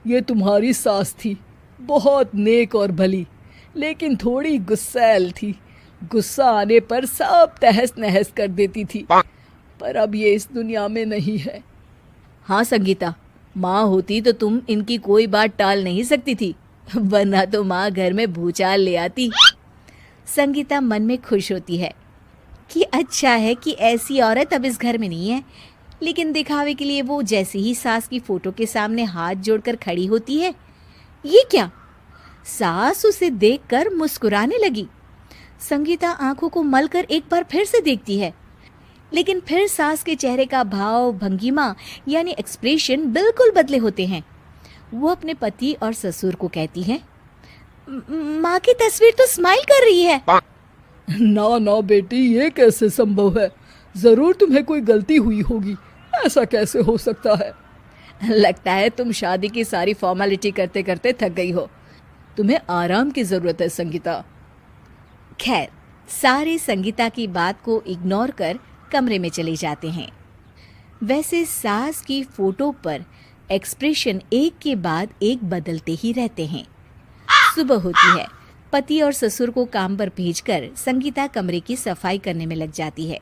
ये तुम्हारी सास थी, बहुत नेक और भली, लेकिन थोड़ी गुस्सैल थी। गुस्सा आने पर सब तहस नहस कर देती थी। पर अब ये इस दुनिया में नहीं है। हाँ संगीता, माँ होती तो तुम इनकी कोई बात टाल नहीं सकती थी, वरना तो माँ घर में भूचाल ले आती। संगीता मन में खुश होती है कि अच्छा है कि ऐसी औरत अब इस घर में नहीं है। लेकिन दिखावे के लिए वो जैसे ही सास की फोटो के सामने हाथ जोड़कर खड़ी होती है, ये क्या? सास उसे देखकर मुस्कुराने लगी। संगीता आंखों को मलकर एक बार फिर से देखती है, लेकिन फिर सास के चेहरे का भाव, भंगिमा यानी एक्सप्रेशन बिल्कुल बदले होते हैं। वो अपने पति और ससुर को कहती है, माँ की तस्वीर तो स्माइल कर रही है। ना ना बेटी, ये कैसे संभव है? जरूर तुम्हें कोई गलती हुई होगी। ऐसा कैसे हो सकता है? लगता है तुम शादी की सारी फॉर्मेलिटी करते करते थक गई हो। तुम्हें आराम की जरूरत है संगीता। खैर, सारे संगीता की बात को इग्नोर कर कमरे में चले जाते हैं। वैसे सास की फोटो पर एक्सप्रेशन एक के बाद एक बदलते ही रहते हैं। सुबह होती है। पति और ससुर को काम पर भेजकर संगीता कमरे की सफाई करने में लग जाती है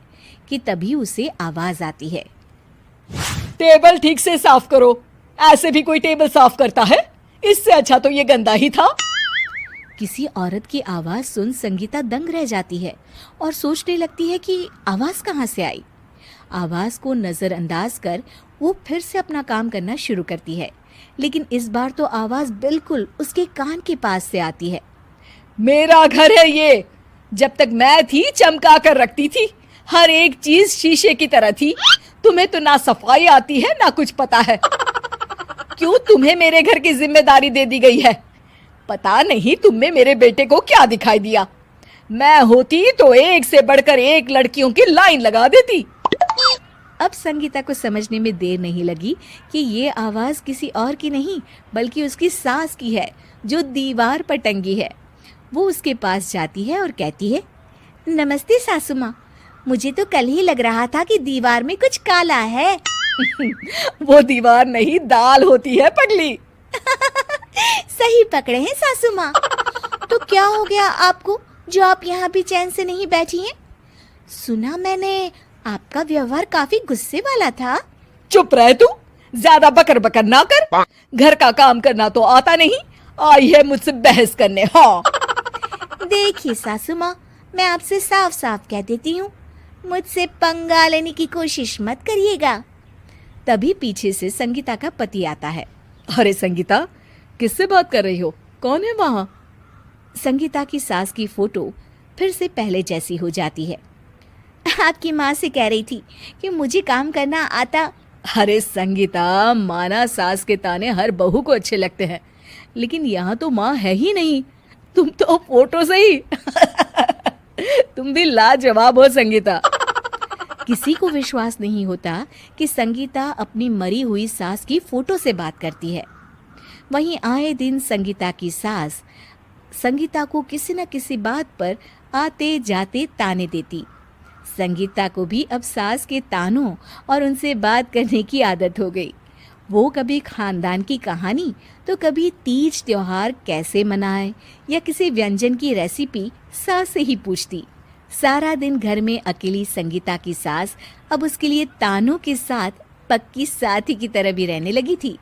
कि तभी उसे आवाज आती है, टेबल ठीक से साफ करो। ऐसे भी कोई टेबल साफ करता है? इससे अच्छा तो ये गंदा ही था। किसी औरत की आवाज सुन संगीता दंग रह जाती है और सोचने लगती है कि आवाज कहाँ से आई। आवाज को नजरअंदाज कर वो फिर से अपना काम करना शुरू करती है, लेकिन इस बार तो आवाज बिल्कुल उसके कान के पास से आती है। मेरा घर है ये। जब तक मैं थी चमका कर रखती थी, हर एक चीज शीशे की तरह थी। तुम्हें तो ना सफाई आती है ना कुछ पता है। क्यों तुम्हें मेरे घर की जिम्मेदारी दे दी गई है? पता नहीं तुम में मेरे बेटे को क्या दिखाई दिया। मैं होती तो एक से बढ़कर एक लड़कियों की लाइन लगा देती। अब संगीता को समझने में देर नहीं लगी कि ये आवाज किसी और की नहीं बल्कि उसकी सास की है, जो दीवार पर टंगी है। वो उसके पास जाती है और कहती है, नमस्ते सासू माँ, मुझे तो कल ही लग रहा था कि दीवार में कुछ काला है। वो दीवार नहीं, दाल होती है पगली। सही पकड़े हैं सासू माँ। तो क्या हो गया आपको जो आप यहाँ भी चैन से नहीं बैठी हैं? सुना मैंने आपका व्यवहार काफी गुस्से वाला था। चुप रह तू, ज्यादा बकर बकर ना कर। घर का काम करना तो आता नहीं, आई है मुझसे बहस करने। हाँ देखिए सासू माँ, मैं आपसे साफ साफ कह देती हूँ, मुझसे पंगा लेने की कोशिश मत करिएगा। तभी पीछे से संगीता का पति आता है। अरे संगीता, किससे बात कर रही हो? कौन है वहाँ? संगीता की सास की फोटो फिर से पहले जैसी हो जाती है। आपकी माँ से कह रही थी कि मुझे काम करना आता। अरे संगीता, माना सास के ताने हर बहू को अच्छे लगते हैं, लेकिन यहाँ तो माँ है ही नहीं। तुम तो फोटो से ही तुम भी लाजवाब हो संगीता। किसी को विश्वास नहीं होता कि संगीता अपनी मरी हुई सास की फोटो से बात करती है। वहीं आए दिन संगीता की सास संगीता को किसी न किसी बात पर आते जाते ताने देती। संगीता को भी अब सास के तानों और उनसे बात करने की आदत हो गई। वो कभी खानदान की कहानी तो कभी तीज त्योहार कैसे मनाए या किसी व्यंजन की रेसिपी सास से ही पूछती। सारा दिन घर में अकेली संगीता की सास अब उसके लिए तानों के साथ पक्की साथी की तरह भी रहने लगी थी,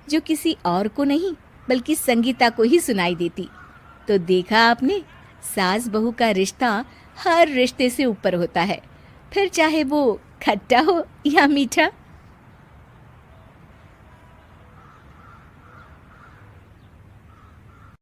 जो किसी और को नहीं बल्कि संगीता को ही सुनाई देती। तो देखा आपने, सास बहू का रिश्ता हर रिश्ते से ऊपर होता है, फिर चाहे वो खट्टा हो या मीठा।